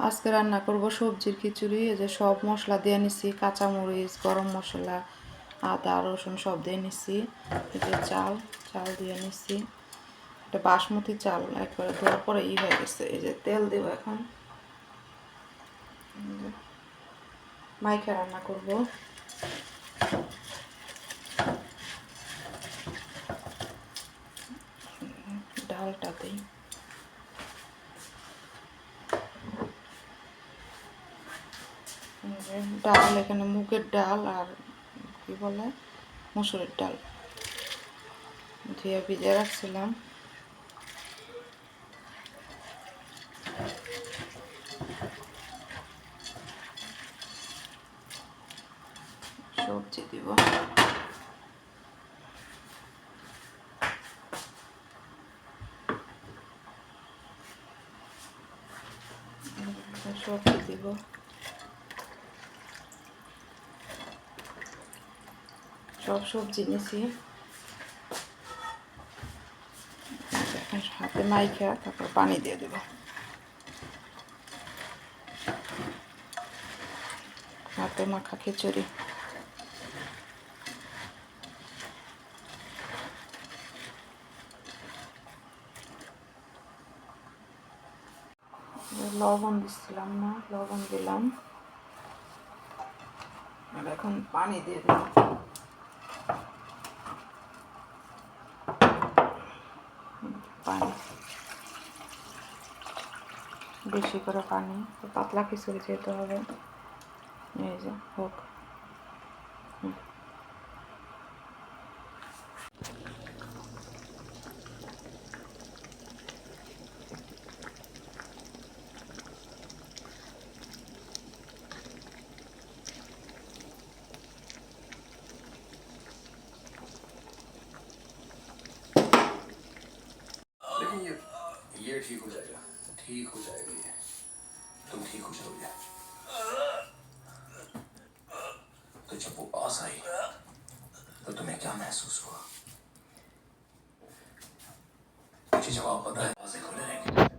আজকে রান্না করব সবজির খিচুড়ি। এই যে সব মশলা দিয়ে নিছি, কাঁচামরিচ, গরম মশলা, আদা রসুন সব দিয়ে নিছি। এই যে চাল দিয়ে নিছি, এটা বাসমতি চাল, একবারে ধোয়ার পরে হয়ে গেছে। এই যে তেল দেব এখন, মাইখা রান্না করব। ডালটা দিই, ডাল এখানে মুগের ডাল আর কি বলে মসুরের ডাল ধুয়ে ভিজিয়ে রাখছিলাম। সবজি দিব, সবজি দিব, সব সবজি নিছি। এখন হাতে মাইখা তারপর পানি দিয়ে দেব। হাতে মাখা খিচুড়ি। লবণ দিচ্ছিলাম না, লবণ দিলাম। আর এখন পানি দিয়ে দিলাম, পানি বেশি করে পানি, পাতলা খিচুড়ি যেতে হবে। এই যে হোক। लेकिन ये ठीक हो जाएगा, ठीक हो जाएगा, ये तुम ठीक हो जाओगे। तो जब वो पास आई तो तुम्हें क्या महसूस हुआ? मुझे जवाब पता है, आंखें खुले रहेंगे।